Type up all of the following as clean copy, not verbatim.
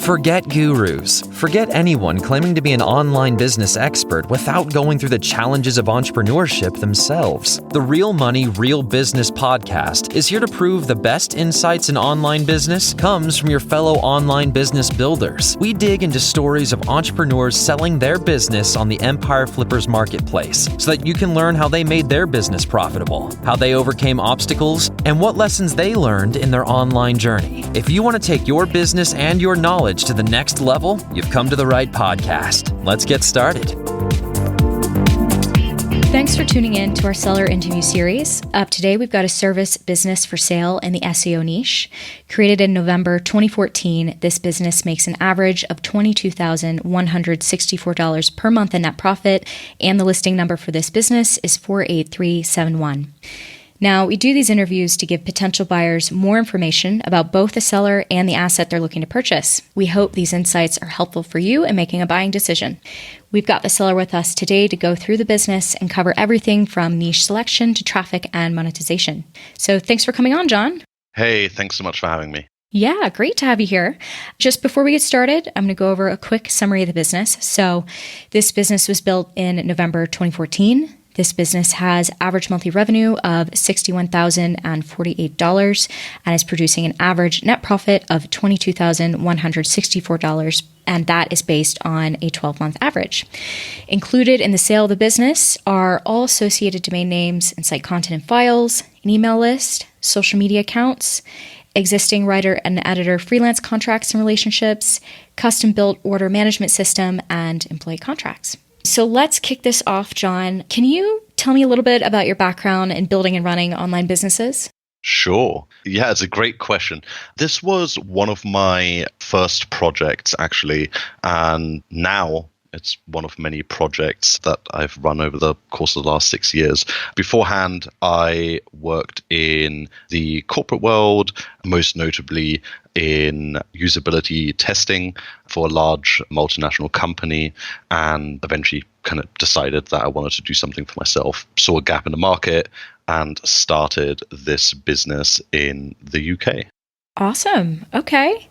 Forget gurus. Forget anyone claiming to be an online business expert without going through the challenges of entrepreneurship themselves. The Real Money, Real Business podcast is here to prove the best insights in online business comes from your fellow online business builders. We dig into stories of entrepreneurs selling their business on the Empire Flippers marketplace so that you can learn how they made their business profitable, how they overcame obstacles, and what lessons they learned in their online journey. If you want to take your business and your knowledge to the next level, you've come to the right podcast. Let's get started. Thanks for tuning in to our seller interview series. Up today, we've got a service business for sale in the SEO niche. Created in November 2014, this business makes an average of $22,164 per month in net profit, and the listing number for this business is 48371. Now, we do these interviews to give potential buyers more information about both the seller and the asset they're looking to purchase. We hope these insights are helpful for you in making a buying decision. We've got the seller with us today to go through the business and cover everything from niche selection to traffic and monetization. So thanks for coming on, John. Hey, thanks so much for having me. Yeah, great to have you here. Just before we get started, I'm going to go over a quick summary of the business. So this business was built in November 2014. This business has average monthly revenue of $61,048 and is producing an average net profit of $22,164, and that is based on a 12-month average. Included in the sale of the business are all associated domain names and site content and files, an email list, social media accounts, existing writer and editor freelance contracts and relationships, custom-built order management system, and employee contracts. So let's kick this off, John. Can you tell me a little bit about your background in building and running online businesses? Sure. Yeah, it's a great question. This was one of my first projects, actually, and now it's one of many projects that I've run over the course of the last 6 years. Beforehand, I worked in the corporate world, most notably in usability testing for a large multinational company, and eventually kind of decided that I wanted to do something for myself, saw a gap in the market, and started this business in the UK. Awesome. Okay.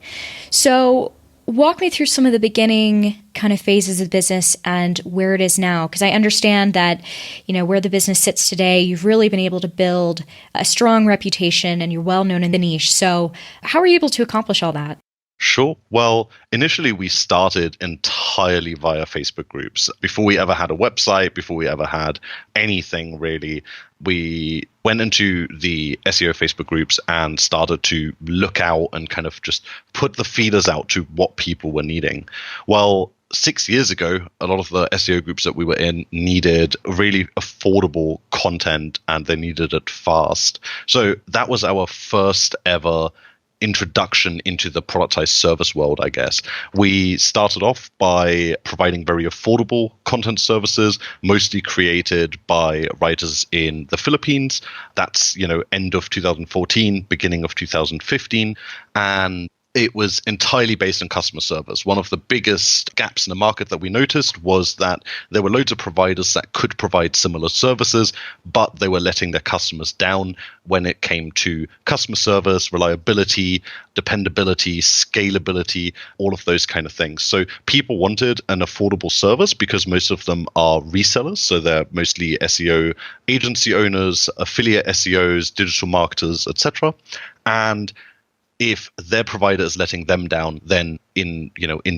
So walk me through some of the beginning kind of phases of the business and where it is now, because I understand that, where the business sits today, you've really been able to build a strong reputation and you're well known in the niche. So how were you able to accomplish all that? Sure. Well, initially we started entirely via Facebook groups. Before we ever had a website, before we ever had anything really, we went into the SEO Facebook groups and started to look out and kind of just put the feelers out to what people were needing. Well, 6 years ago, a lot of the SEO groups that we were in needed really affordable content and they needed it fast. So that was our first ever introduction into the productized service world, I guess. We started off by providing very affordable content services, mostly created by writers in the Philippines. That's, end of 2014, beginning of 2015. And it was entirely based on customer service. One of the biggest gaps in the market that we noticed was that there were loads of providers that could provide similar services, but they were letting their customers down when it came to customer service, reliability, dependability, scalability, all of those kind of things. So people wanted an affordable service because most of them are resellers. So they're mostly SEO agency owners, affiliate SEOs, digital marketers, etc. And if their provider is letting them down, then in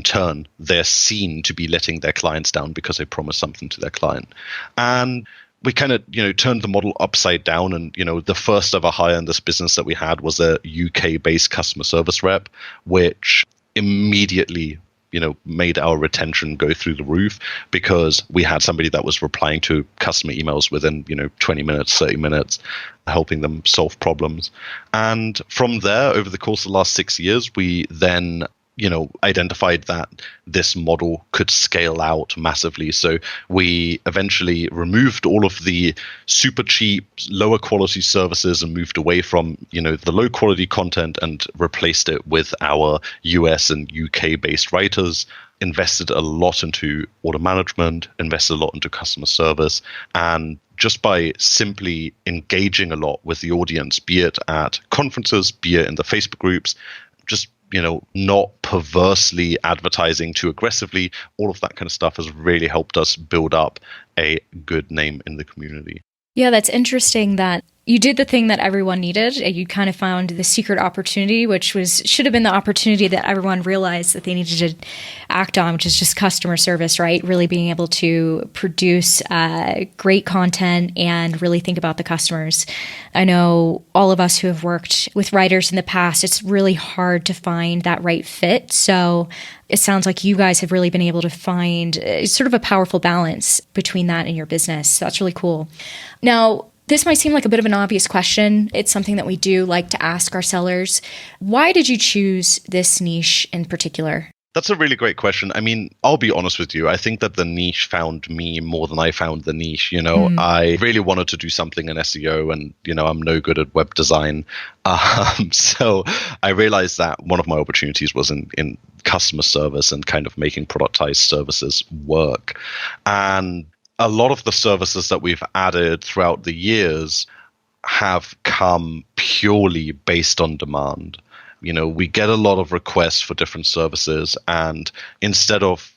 turn, they're seen to be letting their clients down because they promised something to their client. And we kind of, turned the model upside down. And, the first ever hire in this business that we had was a UK-based customer service rep, which immediately made our retention go through the roof because we had somebody that was replying to customer emails within, 20 minutes, 30 minutes, helping them solve problems. And from there, over the course of the last 6 years, we then identified that this model could scale out massively. So we eventually removed all of the super cheap, lower quality services and moved away from, the low quality content and replaced it with our US and UK based writers, invested a lot into order management, invested a lot into customer service, and just by simply engaging a lot with the audience, be it at conferences, be it in the Facebook groups, just not perversely advertising too aggressively. All of that kind of stuff has really helped us build up a good name in the community. Yeah, that's interesting that you did the thing that everyone needed. You kind of found the secret opportunity, which should have been the opportunity that everyone realized that they needed to act on, which is just customer service, right? Really being able to produce great content and really think about the customers. I know all of us who have worked with writers in the past, it's really hard to find that right fit. So it sounds like you guys have really been able to find sort of a powerful balance between that and your business. So that's really cool. Now, this might seem like a bit of an obvious question. It's something that we do like to ask our sellers. Why did you choose this niche in particular? That's a really great question. I mean, I'll be honest with you. I think that the niche found me more than I found the niche. I really wanted to do something in SEO and, I'm no good at web design. So I realized that one of my opportunities was in customer service and kind of making productized services work. And a lot of the services that we've added throughout the years have come purely based on demand. We get a lot of requests for different services, and instead of,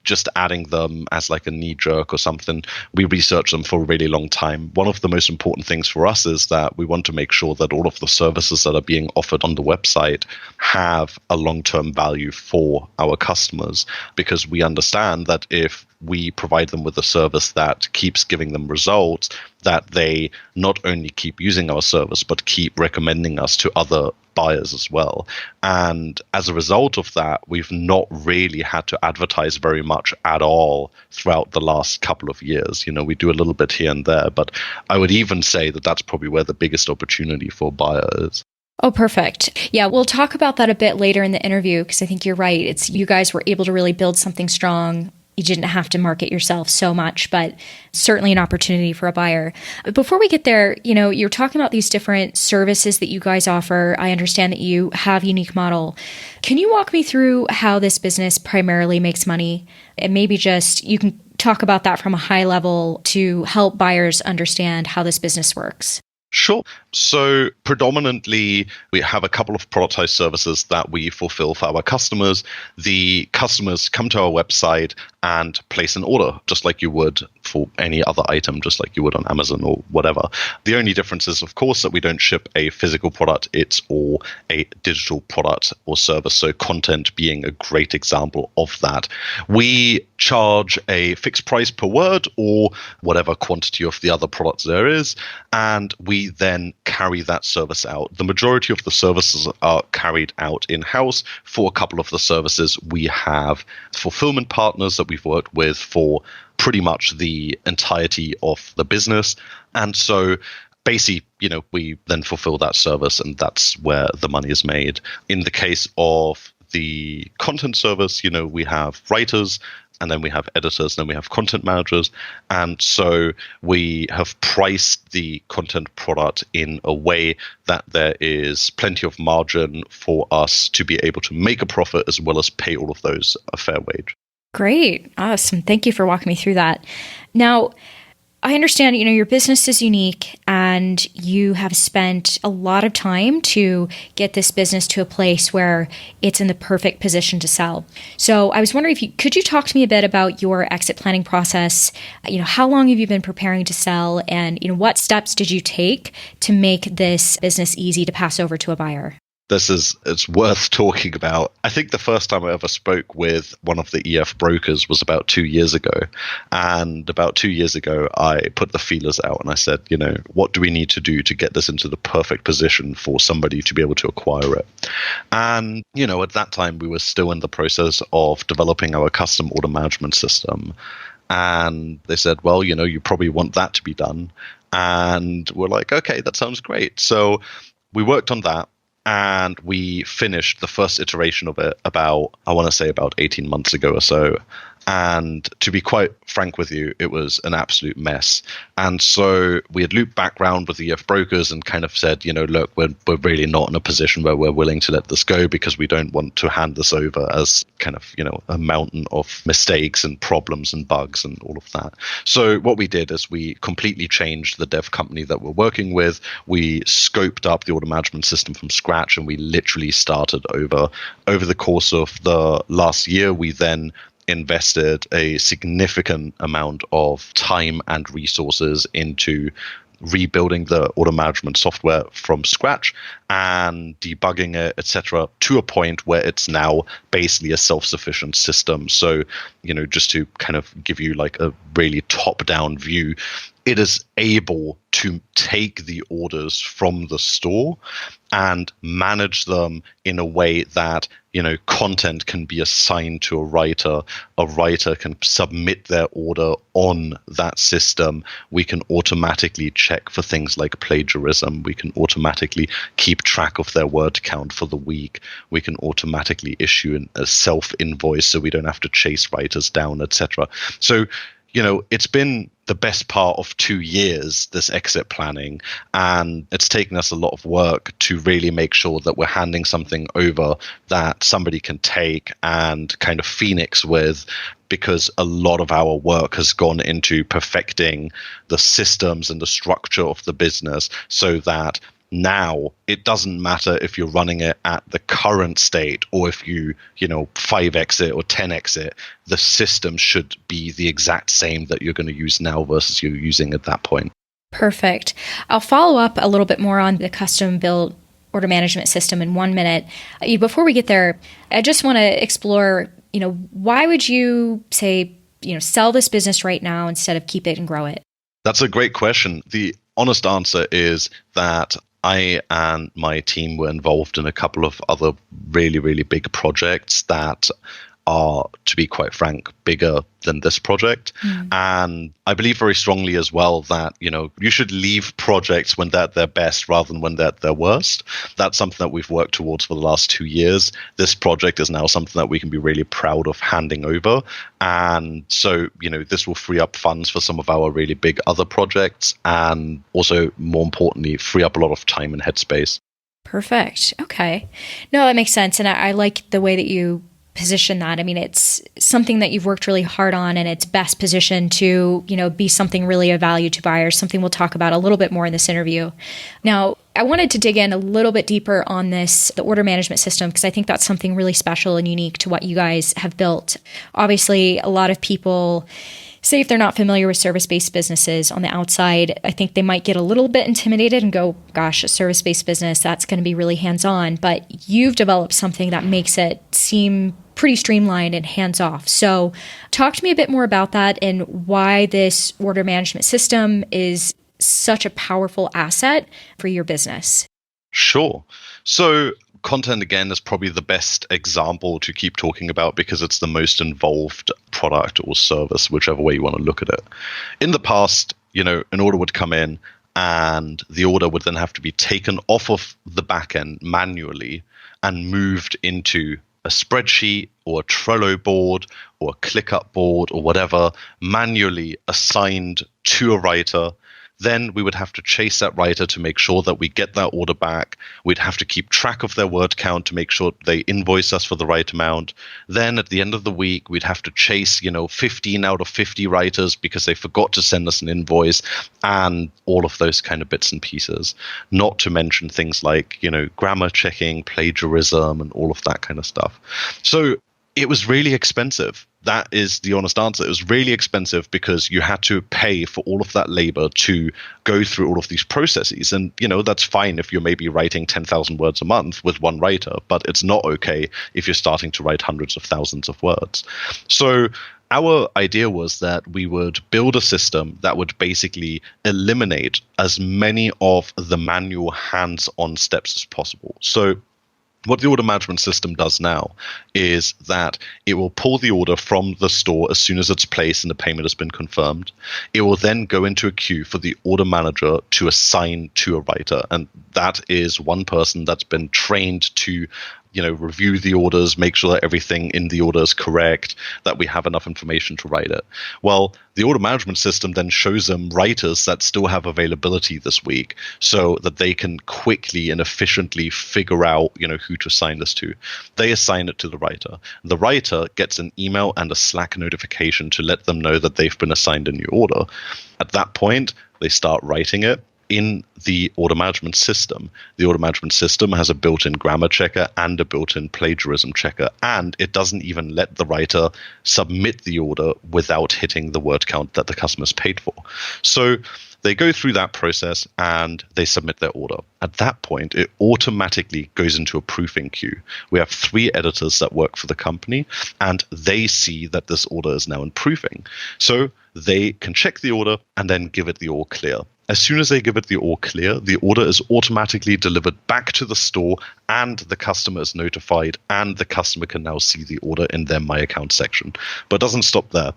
just adding them as like a knee jerk or something, we research them for a really long time. One of the most important things for us is that we want to make sure that all of the services that are being offered on the website have a long-term value for our customers, because we understand that if we provide them with a service that keeps giving them results, that they not only keep using our service, but keep recommending us to other buyers as well. And as a result of that, we've not really had to advertise very much at all throughout the last couple of years. We do a little bit here and there, but I would even say that that's probably where the biggest opportunity for a buyer is. Oh, perfect. Yeah, we'll talk about that a bit later in the interview, because I think you're right. It's you guys were able to really build something strong. You didn't have to market yourself so much, but certainly an opportunity for a buyer. But before we get there, you're talking about these different services that you guys offer. I understand that you have Unique Model. Can you walk me through how this business primarily makes money? And maybe just you can talk about that from a high level to help buyers understand how this business works. Sure. So predominantly, we have a couple of productized services that we fulfill for our customers. The customers come to our website and place an order, just like you would for any other item, just like you would on Amazon or whatever. The only difference is, of course, that we don't ship a physical product. It's all a digital product or service. So content being a great example of that. We charge a fixed price per word or whatever quantity of the other products there is, and we then carry that service out. The majority of the services are carried out in-house. For a couple of the services, we have fulfillment partners that we've worked with for pretty much the entirety of the business. And so basically, we then fulfill that service, and that's where the money is made. In the case of the content service, we have writers, and then we have editors, and then we have content managers. And so we have priced the content product in a way that there is plenty of margin for us to be able to make a profit as well as pay all of those a fair wage. Great. Awesome. Thank you for walking me through that. Now, I understand, your business is unique and you have spent a lot of time to get this business to a place where it's in the perfect position to sell. So I was wondering could you talk to me a bit about your exit planning process? How long have you been preparing to sell, and, what steps did you take to make this business easy to pass over to a buyer? It's worth talking about. I think the first time I ever spoke with one of the EF brokers was about 2 years ago. And about 2 years ago, I put the feelers out and I said, what do we need to do to get this into the perfect position for somebody to be able to acquire it? And, at that time, we were still in the process of developing our custom order management system. And they said, well, you probably want that to be done. And we're like, okay, that sounds great. So we worked on that. And we finished the first iteration of it about 18 months ago or so. And to be quite frank with you, it was an absolute mess. And so we had looped back round with the EF brokers and kind of said, look, we're really not in a position where we're willing to let this go, because we don't want to hand this over as kind of, a mountain of mistakes and problems and bugs and all of that. So what we did is we completely changed the dev company that we're working with. We scoped up the order management system from scratch, and we literally started over the course of the last year. We then invested a significant amount of time and resources into rebuilding the order management software from scratch and debugging it, etc., to a point where it's now basically a self-sufficient system. So, just to kind of give you like a really top-down view, it is able to take the orders from the store and manage them in a way that, content can be assigned to a writer. A writer can submit their order on that system. We can automatically check for things like plagiarism. We can automatically keep track of their word count for the week. We can automatically issue a self-invoice so we don't have to chase writers down, etc. So, it's been the best part of 2 years, this exit planning, and it's taken us a lot of work to really make sure that we're handing something over that somebody can take and kind of phoenix with, because a lot of our work has gone into perfecting the systems and the structure of the business so that now it doesn't matter if you're running it at the current state or if you 5x it or 10x it, the system should be the exact same that you're going to use now versus you're using at that point. Perfect. I'll follow up a little bit more on the custom built order management system in 1 minute. Before we get there, I just want to explore, why would you say, sell this business right now instead of keep it and grow it? That's a great question. The honest answer is that I and my team were involved in a couple of other really, really big projects that are, to be quite frank, bigger than this project. And I believe very strongly as well that, you should leave projects when they're at their best rather than when they're at their worst. That's something that we've worked towards for the last 2 years. This project is now something that we can be really proud of handing over. And so, this will free up funds for some of our really big other projects, and also, more importantly, free up a lot of time and headspace. Perfect. Okay. No, that makes sense. And I like the way that you position that. I mean, it's something that you've worked really hard on, and it's best positioned to, be something really of value to buyers, something we'll talk about a little bit more in this interview. Now, I wanted to dig in a little bit deeper on the order management system, because I think that's something really special and unique to what you guys have built. Obviously, a lot of people say if they're not familiar with service-based businesses on the outside, I think they might get a little bit intimidated and go, gosh, a service-based business, that's going to be really hands-on. But you've developed something that makes it seem pretty streamlined and hands-off. So talk to me a bit more about that and why this order management system is such a powerful asset for your business. Sure. So content, again, is probably the best example to keep talking about because it's the most involved product or service, whichever way you want to look at it. In the past, an order would come in and the order would then have to be taken off of the back end manually and moved into a spreadsheet or a Trello board or a ClickUp board or whatever, manually assigned to a writer. Then we would have to chase that writer to make sure that we get that order back. We'd have to keep track of their word count to make sure they invoice us for the right amount. Then at the end of the week, we'd have to chase, 15 out of 50 writers because they forgot to send us an invoice, and all of those kind of bits and pieces. Not to mention things like, grammar checking, plagiarism, and all of that kind of stuff. So it was really expensive. That is the honest answer. It was really expensive because you had to pay for all of that labor to go through all of these processes. And, that's fine if you're maybe writing 10,000 words a month with one writer, but it's not okay if you're starting to write hundreds of thousands of words. So our idea was that we would build a system that would basically eliminate as many of the manual hands-on steps as possible. So what the order management system does now is that it will pull the order from the store as soon as it's placed and the payment has been confirmed. It will then go into a queue for the order manager to assign to a writer. And that is one person that's been trained to review the orders, make sure that everything in the order is correct, that we have enough information to write it. Well, the order management system then shows them writers that still have availability this week so that they can quickly and efficiently figure out, who to assign this to. They assign it to the writer. The writer gets an email and a Slack notification to let them know that they've been assigned a new order. At that point, they start writing it in the order management system. The order management system has a built-in grammar checker and a built-in plagiarism checker, and it doesn't even let the writer submit the order without hitting the word count that the customer's paid for. So they go through that process and they submit their order. At that point, it automatically goes into a proofing queue. We have 3 editors that work for the company, and they see that this order is now in proofing. So they can check the order and then give it the all clear. As soon as they give it the all clear, the order is automatically delivered back to the store and the customer is notified, and the customer can now see the order in their My Account section. But it doesn't stop there.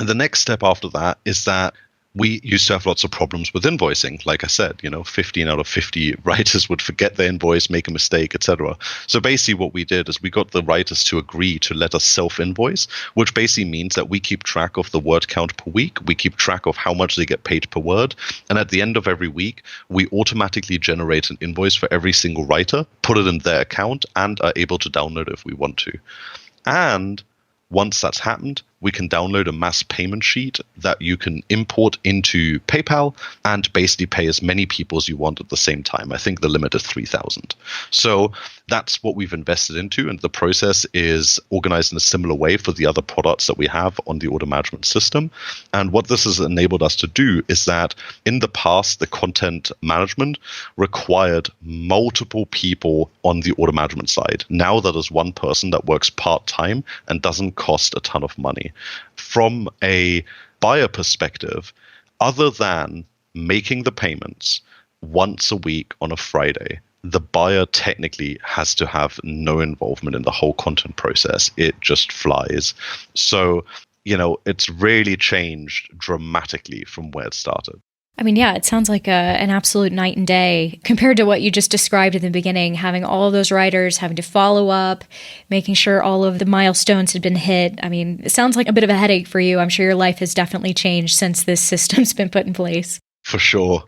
And the next step after that is that we used to have lots of problems with invoicing. Like I said, 15 out of 50 writers would forget their invoice, make a mistake, etc. So basically what we did is we got the writers to agree to let us self-invoice, which basically means that we keep track of the word count per week. We keep track of how much they get paid per word. And at the end of every week, we automatically generate an invoice for every single writer, put it in their account, and are able to download it if we want to. And once that's happened, we can download a mass payment sheet that you can import into PayPal and basically pay as many people as you want at the same time. I think the limit is 3,000. So that's what we've invested into, and the process is organized in a similar way for the other products that we have on the order management system. And what this has enabled us to do is that in the past, the content management required multiple people on the order management side. Now that is one person that works part-time and doesn't cost a ton of money. From a buyer perspective, other than making the payments once a week on a Friday, the buyer technically has to have no involvement in the whole content process. It just flies. So, it's really changed dramatically from where it started. I mean, yeah, it sounds like an absolute night and day compared to what you just described in the beginning, having all of those writers, having to follow up, making sure all of the milestones had been hit. I mean, it sounds like a bit of a headache for you. I'm sure your life has definitely changed since this system's been put in place. For sure.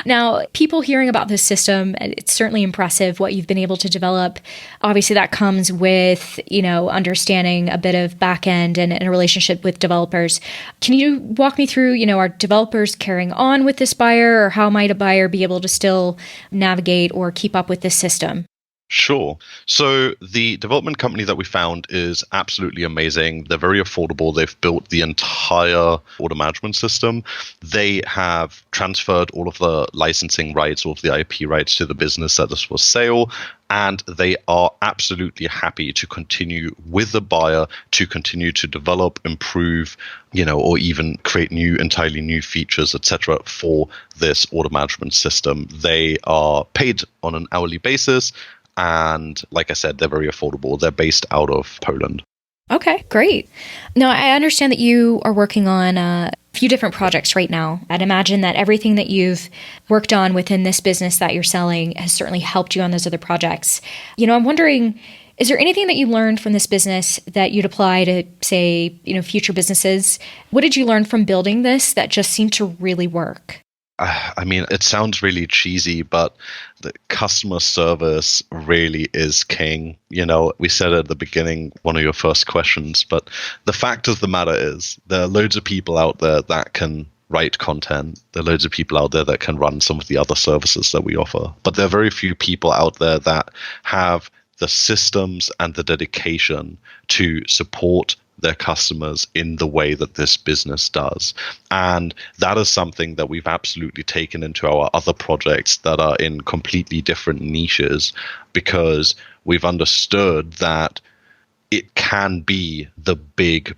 Now, people hearing about this system, it's certainly impressive what you've been able to develop. Obviously, that comes with, understanding a bit of back end and a relationship with developers. Can you walk me through, are developers carrying on with this buyer, or how might a buyer be able to still navigate or keep up with this system? Sure. So the development company that we found is absolutely amazing. They're very affordable. They've built the entire order management system. They have transferred all of the licensing rights, all of the IP rights to the business that this was sale. And they are absolutely happy to continue with the buyer to continue to develop, improve, or even create entirely new features, etc., for this order management system. They are paid on an hourly basis. And like I said, they're very affordable. They're based out of Poland. Okay, great. Now, I understand that you are working on a few different projects right now. I'd imagine that everything that you've worked on within this business that you're selling has certainly helped you on those other projects. I'm wondering, is there anything that you learned from this business that you'd apply to, say, future businesses? What did you learn from building this that just seemed to really work? I mean, it sounds really cheesy, but the customer service really is king. We said at the beginning, one of your first questions, but the fact of the matter is there are loads of people out there that can write content. There are loads of people out there that can run some of the other services that we offer, but there are very few people out there that have the systems and the dedication to support their customers in the way that this business does. And that is something that we've absolutely taken into our other projects that are in completely different niches, because we've understood that it can be the big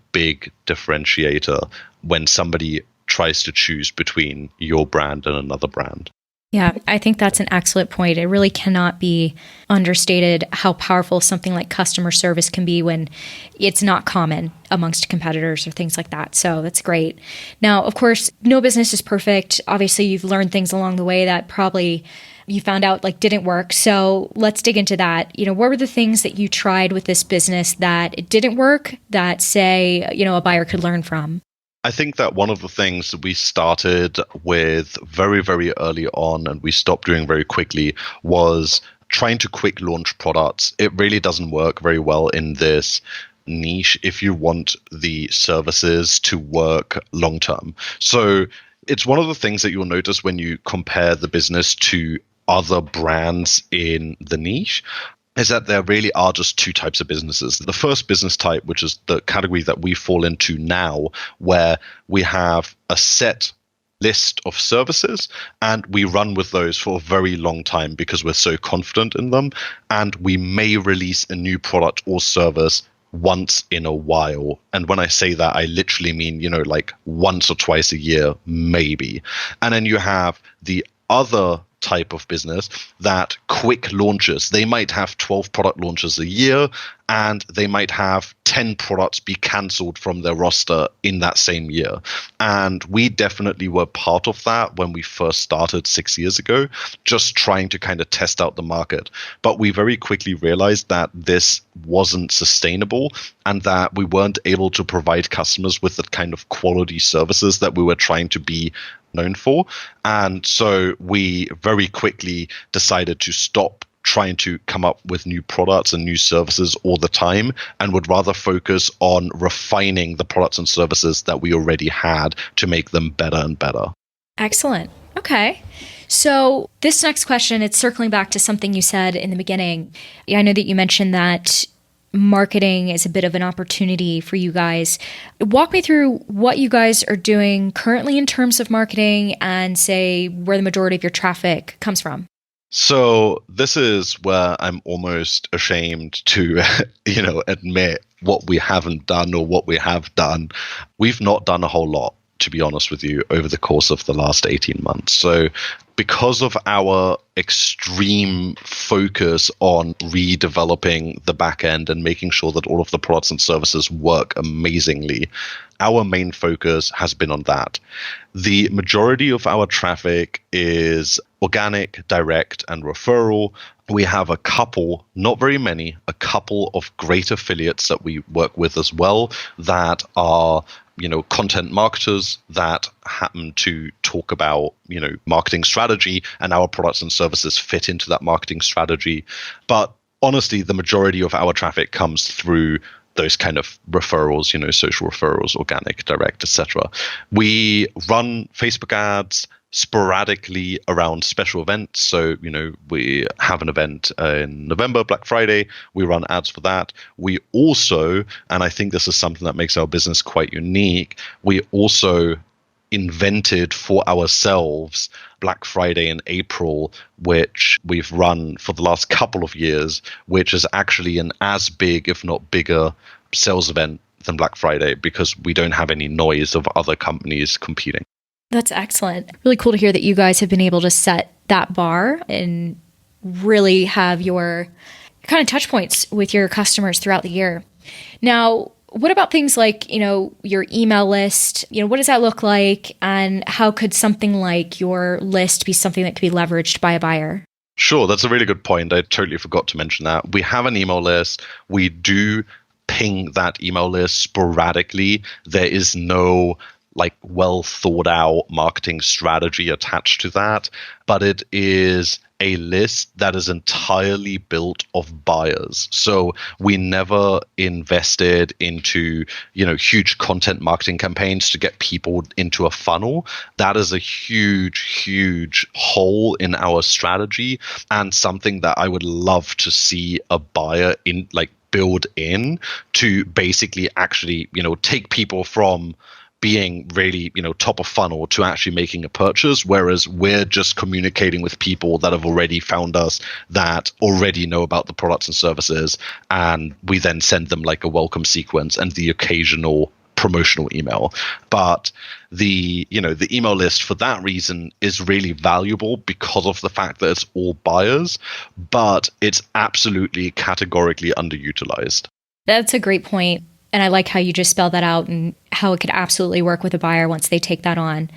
differentiator when somebody tries to choose between your brand and another brand. Yeah, I think that's an excellent point. It really cannot be understated how powerful something like customer service can be when it's not common amongst competitors or things like that. So that's great. Now, of course, no business is perfect. Obviously, you've learned things along the way that probably you found out like didn't work. So let's dig into that. What were the things that you tried with this business that it didn't work that say, a buyer could learn from? I think that one of the things that we started with very, very early on and we stopped doing very quickly was trying to quick launch products. It really doesn't work very well in this niche if you want the services to work long term. So it's one of the things that you'll notice when you compare the business to other brands in the niche is that there really are just two types of businesses. The first business type, which is the category that we fall into now, where we have a set list of services and we run with those for a very long time because we're so confident in them, and we may release a new product or service once in a while. And when I say that, I literally mean, like once or twice a year, maybe. And then you have the other type of business that quick launches. They might have 12 product launches a year, and they might have 10 products be cancelled from their roster in that same year. And we definitely were part of that when we first started 6 years ago, just trying to kind of test out the market. But we very quickly realized that this wasn't sustainable and that we weren't able to provide customers with the kind of quality services that we were trying to be known for. And so we very quickly decided to stop trying to come up with new products and new services all the time, and would rather focus on refining the products and services that we already had to make them better and better. Excellent. Okay. So this next question, it's circling back to something you said in the beginning. I know that you mentioned that marketing is a bit of an opportunity for you guys. Walk me through what you guys are doing currently in terms of marketing and say where the majority of your traffic comes from. So this is where I'm almost ashamed to, admit what we haven't done or what we have done. We've not done a whole lot, to be honest with you, over the course of the last 18 months. So because of our extreme focus on redeveloping the back end and making sure that all of the products and services work amazingly, our main focus has been on that. The majority of our traffic is organic, direct, and referral. We have a couple, not very many, a couple of great affiliates that we work with as well that are content marketers that happen to talk about, marketing strategy, and our products and services fit into that marketing strategy. But honestly, the majority of our traffic comes through those kind of referrals, social referrals, organic, direct, etc. We run Facebook ads sporadically around special events. So, we have an event in November, Black Friday. We run ads for that. We also, and I think this is something that makes our business quite unique, we also invented for ourselves Black Friday in April, which we've run for the last couple of years, which is actually an as big, if not bigger, sales event than Black Friday because we don't have any noise of other companies competing. That's excellent. Really cool to hear that you guys have been able to set that bar and really have your kind of touch points with your customers throughout the year. Now, what about things like, your email list? What does that look like? And how could something like your list be something that could be leveraged by a buyer? Sure, that's a really good point. I totally forgot to mention that. We have an email list. We do ping that email list sporadically. There is no well thought out marketing strategy attached to that, but it is a list that is entirely built of buyers. So we never invested into, huge content marketing campaigns to get people into a funnel. That is a huge, huge hole in our strategy and something that I would love to see a buyer build in to basically actually, take people from being really, top of funnel to actually making a purchase, whereas we're just communicating with people that have already found us, that already know about the products and services, and we then send them a welcome sequence and the occasional promotional email. But the email list for that reason is really valuable because of the fact that it's all buyers, but it's absolutely categorically underutilized. That's a great point. And I like how you just spelled that out and how it could absolutely work with a buyer once they take that on.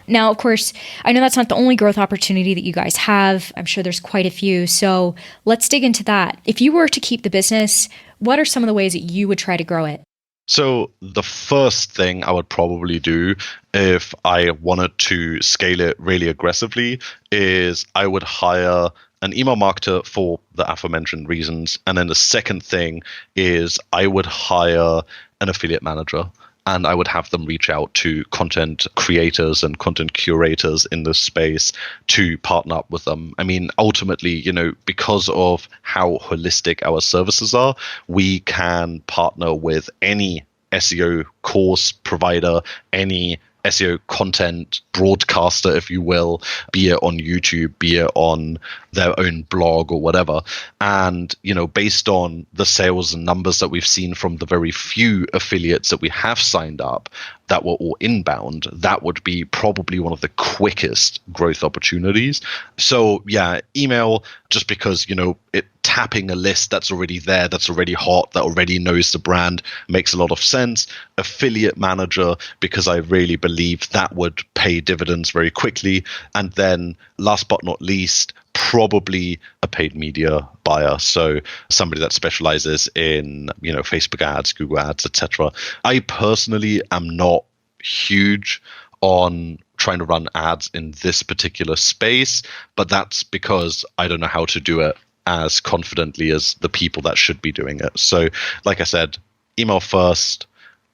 Now, of course, I know that's not the only growth opportunity that you guys have. I'm sure there's quite a few. So let's dig into that. If you were to keep the business, what are some of the ways that you would try to grow it? So the first thing I would probably do if I wanted to scale it really aggressively is I would hire an email marketer for the aforementioned reasons. And then the second thing is I would hire an affiliate manager. And I would have them reach out to content creators and content curators in this space to partner up with them. I mean, ultimately, because of how holistic our services are, we can partner with any SEO course provider, any SEO content broadcaster, if you will, be it on YouTube, be it on their own blog or whatever. And, based on the sales and numbers that we've seen from the very few affiliates that we have signed up that were all inbound, that would be probably one of the quickest growth opportunities. So yeah, email, just because, it tapping a list that's already there, that's already hot, that already knows the brand makes a lot of sense. Affiliate manager, because I really believe that would pay dividends very quickly. And then last but not least, probably a paid media buyer. So somebody that specializes in, Facebook ads, Google ads, etc. I personally am not huge on trying to run ads in this particular space, but that's because I don't know how to do it as confidently as the people that should be doing it. So like I said, email first,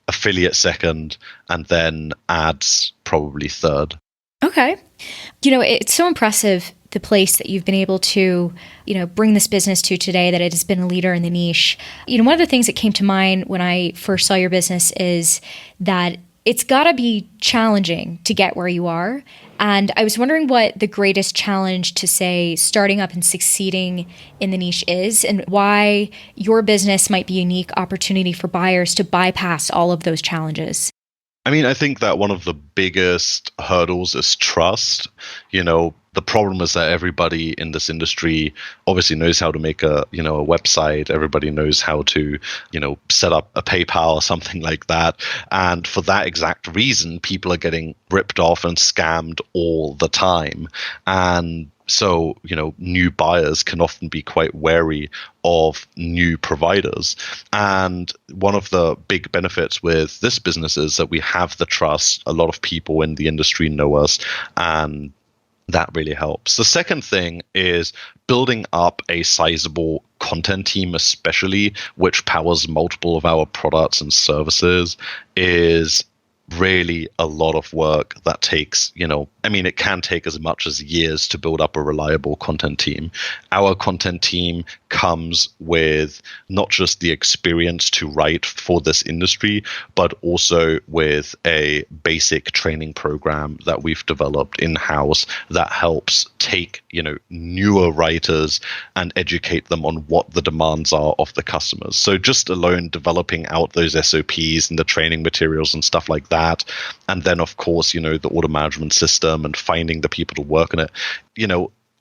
affiliate second, and then ads probably third. Okay. It's so impressive, the place that you've been able to, bring this business to today, that it has been a leader in the niche. One of the things that came to mind when I first saw your business is that it's got to be challenging to get where you are. And I was wondering what the greatest challenge to, say, starting up and succeeding in the niche is, and why your business might be a unique opportunity for buyers to bypass all of those challenges. I mean, I think that one of the biggest hurdles is trust. The problem is that everybody in this industry obviously knows how to make a website. Everybody knows how to, set up a PayPal or something like that. And for that exact reason, people are getting ripped off and scammed all the time. And so, new buyers can often be quite wary of new providers. And one of the big benefits with this business is that we have the trust. A lot of people in the industry know us, and that really helps. The second thing is building up a sizable content team, especially which powers multiple of our products and services, is really a lot of work that takes, it can take as much as years to build up a reliable content team. Our content team comes with not just the experience to write for this industry, but also with a basic training program that we've developed in-house that helps take, newer writers and educate them on what the demands are of the customers. So just alone developing out those SOPs and the training materials and stuff like that. And then, of course, the order management system and finding the people to work on it.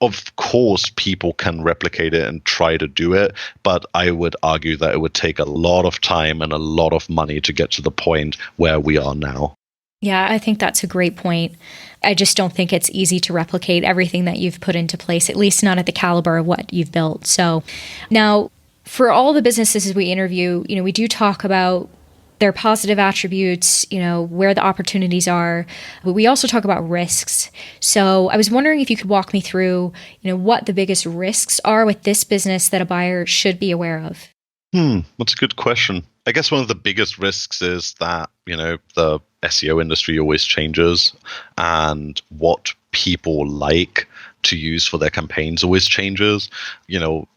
Of course, people can replicate it and try to do it, but I would argue that it would take a lot of time and a lot of money to get to the point where we are now. Yeah, I think that's a great point. I just don't think it's easy to replicate everything that you've put into place, at least not at the caliber of what you've built. So now, for all the businesses we interview, we do talk about their positive attributes, where the opportunities are, but we also talk about risks. So I was wondering if you could walk me through, what the biggest risks are with this business that a buyer should be aware of. That's a good question. I guess one of the biggest risks is that, the SEO industry always changes, and what people like to use for their campaigns always changes.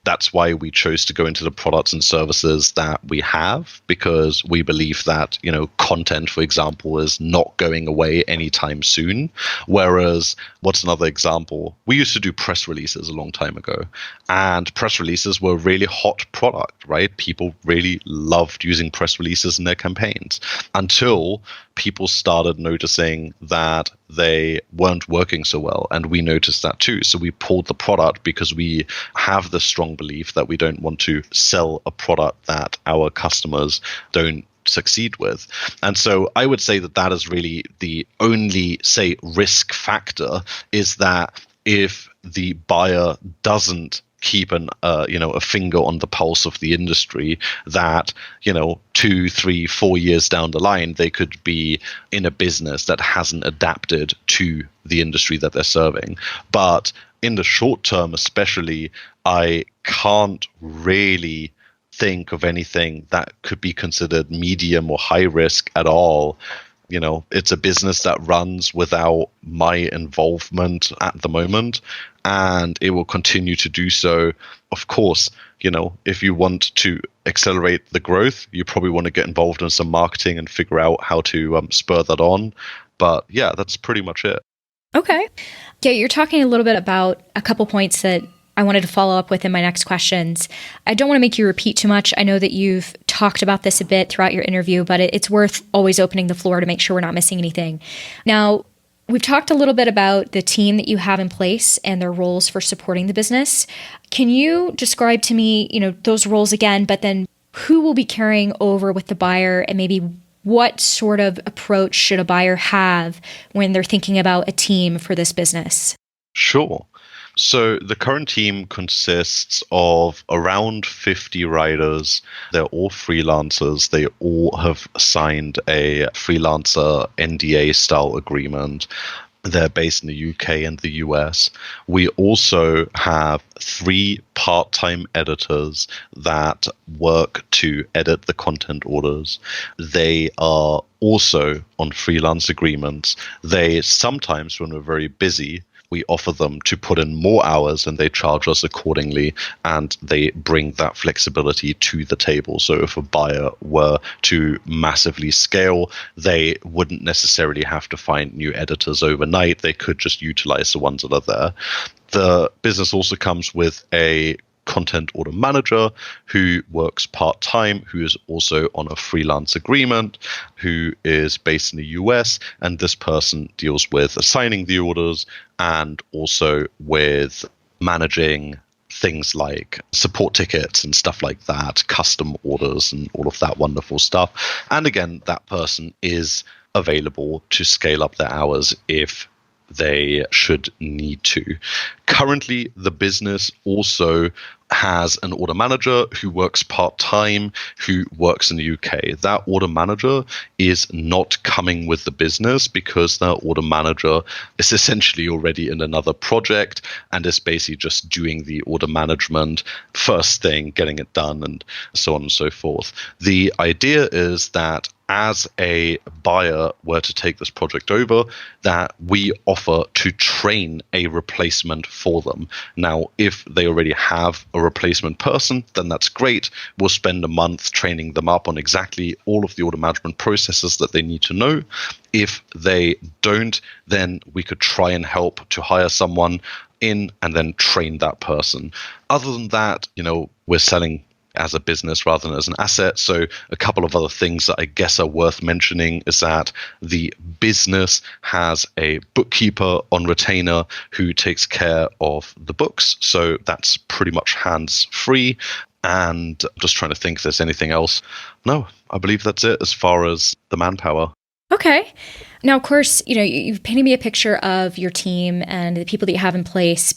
That's why we chose to go into the products and services that we have, because we believe that, content, for example, is not going away anytime soon. Whereas, what's another example? We used to do press releases a long time ago, and press releases were a really hot product, right? People really loved using press releases in their campaigns until people started noticing that they weren't working so well. And we noticed that too. So we pulled the product because we have the strong belief that we don't want to sell a product that our customers don't succeed with. And so I would say that that is really the only, say, risk factor, is that if the buyer doesn't keep a finger on the pulse of the industry, that 2, 3, 4 years down the line they could be in a business that hasn't adapted to the industry that they're serving. But in the short term especially, I can't really think of anything that could be considered medium or high risk at all. It's a business that runs without my involvement at the moment, and it will continue to do so. Of course, if you want to accelerate the growth, you probably want to get involved in some marketing and figure out how to spur that on. But yeah, that's pretty much it. Okay. Yeah, you're talking a little bit about a couple points that I wanted to follow up with in my next questions. I don't want to make you repeat too much. I know that you've talked about this a bit throughout your interview, but it's worth always opening the floor to make sure we're not missing anything. Now, we've talked a little bit about the team that you have in place and their roles for supporting the business. Can you describe to me, those roles again, but then who will be carrying over with the buyer, and maybe what sort of approach should a buyer have when they're thinking about a team for this business? Sure. So the current team consists of around 50 writers. They're all freelancers. They all have signed a freelancer NDA style agreement. They're based in the UK and the US. We also have 3 part-time editors that work to edit the content orders. They are also on freelance agreements. They sometimes, when we're very busy, we offer them to put in more hours and they charge us accordingly, and they bring that flexibility to the table. So if a buyer were to massively scale, they wouldn't necessarily have to find new editors overnight. They could just utilize the ones that are there. The business also comes with a content order manager who works part-time, who is also on a freelance agreement, who is based in the US, and this person deals with assigning the orders and also with managing things like support tickets and stuff like that, custom orders and all of that wonderful stuff. And again, that person is available to scale up their hours if they should need to. Currently, the business also has an order manager who works part-time, who works in the UK. That order manager is not coming with the business because that order manager is essentially already in another project and is basically just doing the order management first thing, getting it done, and so on and so forth. The idea is that as a buyer were to take this project over, that we offer to train a replacement for them. Now, if they already have a replacement person, then that's great. We'll spend a month training them up on exactly all of the order management processes that they need to know. If they don't, then we could try and help to hire someone in and then train that person. Other than that, we're selling as a business rather than as an asset. So a couple of other things that I guess are worth mentioning is that the business has a bookkeeper on retainer who takes care of the books. So that's pretty much hands-free. And I'm just trying to think if there's anything else. No, I believe that's it as far as the manpower. Okay. Now, of course, you've painted me a picture of your team and the people that you have in place,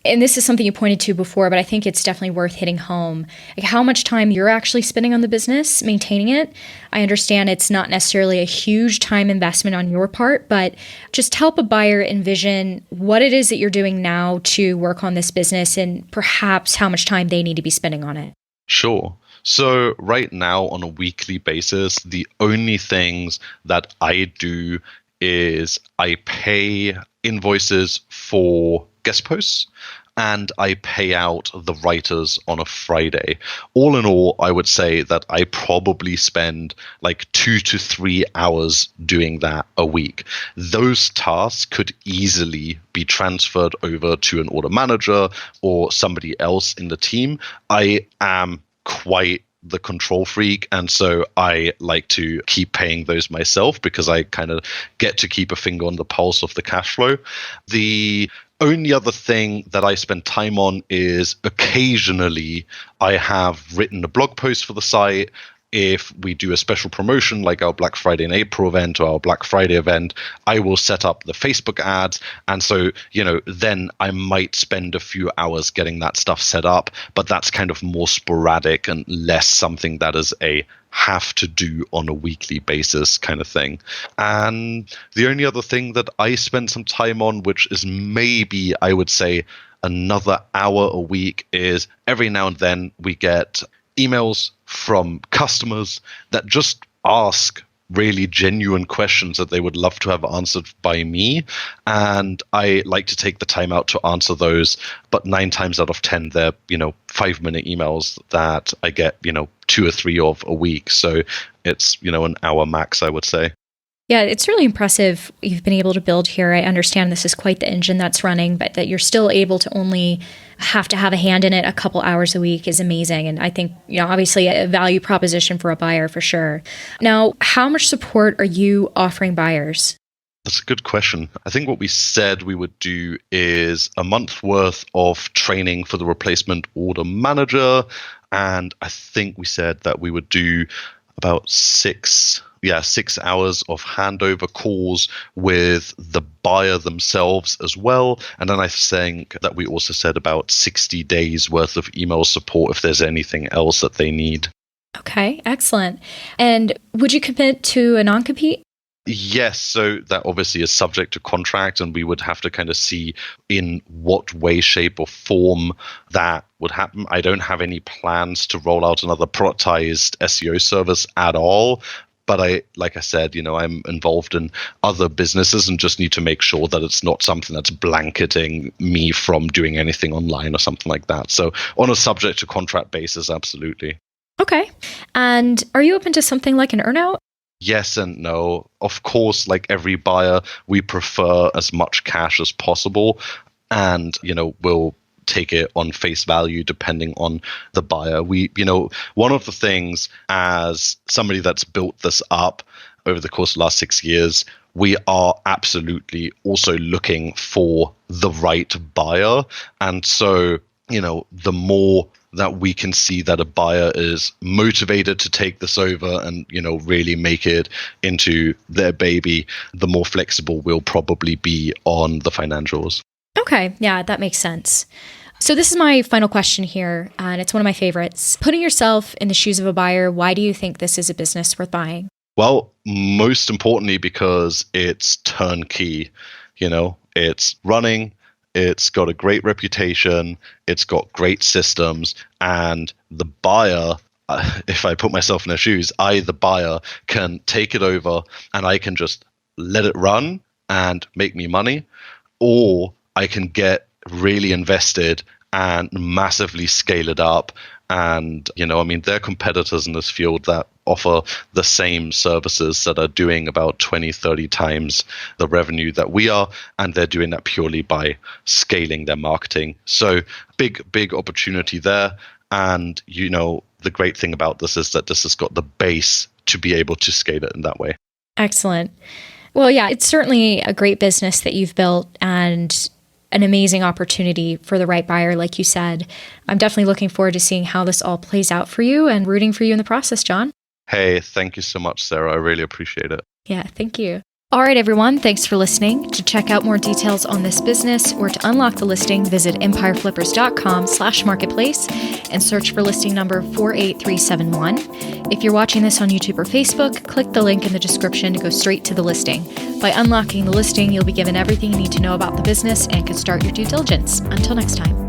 and this is something you pointed to before, but I think it's definitely worth hitting home. Like how much time you're actually spending on the business, maintaining it. I understand it's not necessarily a huge time investment on your part, but just help a buyer envision what it is that you're doing now to work on this business and perhaps how much time they need to be spending on it. Sure. So right now on a weekly basis, the only things that I do is I pay invoices for guest posts and I pay out the writers on a Friday. All in all, I would say that I probably spend like 2 to 3 hours doing that a week. Those tasks could easily be transferred over to an order manager or somebody else in the team. I am quite the control freak, and so I like to keep paying those myself because I kind of get to keep a finger on the pulse of the cash flow. The only other thing that I spend time on is occasionally I have written a blog post for the site. if we do a special promotion like our Black Friday in April event or our Black Friday event, I will set up the Facebook ads. And so, then I might spend a few hours getting that stuff set up, but that's kind of more sporadic and less something that is a have to do on a weekly basis kind of thing. And the only other thing that I spend some time on, which is maybe, I would say, another hour a week, is every now and then we get emails from customers that just ask really genuine questions that they would love to have answered by me. And I like to take the time out to answer those. But 9 times out of 10, they're, 5-minute emails that I get, 2 or 3 of a week. So it's, an hour max, I would say. Yeah, it's really impressive you've been able to build here. I understand this is quite the engine that's running, but that you're still able to only have to have a hand in it a couple hours a week is amazing. And I think, obviously a value proposition for a buyer for sure. Now, how much support are you offering buyers? That's a good question. I think what we said we would do is a month's worth of training for the replacement order manager. And I think we said that we would do about 6 hours of handover calls with the buyer themselves as well. And then I think that we also said about 60 days worth of email support if there's anything else that they need. Okay, excellent. And would you commit to a non-compete? Yes, so that obviously is subject to contract, and we would have to kind of see in what way, shape, or form that would happen. I don't have any plans to roll out another productized SEO service at all. But like I said, I'm involved in other businesses and just need to make sure that it's not something that's blanketing me from doing anything online or something like that. So on a subject to contract basis, absolutely. Okay. And are you open to something like an earnout? Yes and no. Of course, like every buyer, we prefer as much cash as possible. And, we'll take it on face value depending on the buyer. One of the things, as somebody that's built this up over the course of the last 6 years, we are absolutely also looking for the right buyer. And so, the more that we can see that a buyer is motivated to take this over and, really make it into their baby, the more flexible we'll probably be on the financials. Okay. Yeah, that makes sense. So this is my final question here, and it's one of my favorites. Putting yourself in the shoes of a buyer, why do you think this is a business worth buying? Well, most importantly, because it's turnkey. It's running, it's got a great reputation, it's got great systems, and the buyer, if I put myself in their shoes, the buyer, can take it over and I can just let it run and make me money, or I can get really invested and massively scale it up. And, there are competitors in this field that offer the same services that are doing about 20, 30 times the revenue that we are. And they're doing that purely by scaling their marketing. So big opportunity there. And, the great thing about this is that this has got the base to be able to scale it in that way. Excellent. Well, yeah, it's certainly a great business that you've built and an amazing opportunity for the right buyer, like you said. I'm definitely looking forward to seeing how this all plays out for you and rooting for you in the process, John. Hey, thank you so much, Sarah. I really appreciate it. Yeah, thank you. All right, everyone, thanks for listening. To check out more details on this business or to unlock the listing, visit empireflippers.com/marketplace and search for listing number 48371. If you're watching this on YouTube or Facebook, click the link in the description to go straight to the listing. By unlocking the listing, you'll be given everything you need to know about the business and can start your due diligence. Until next time.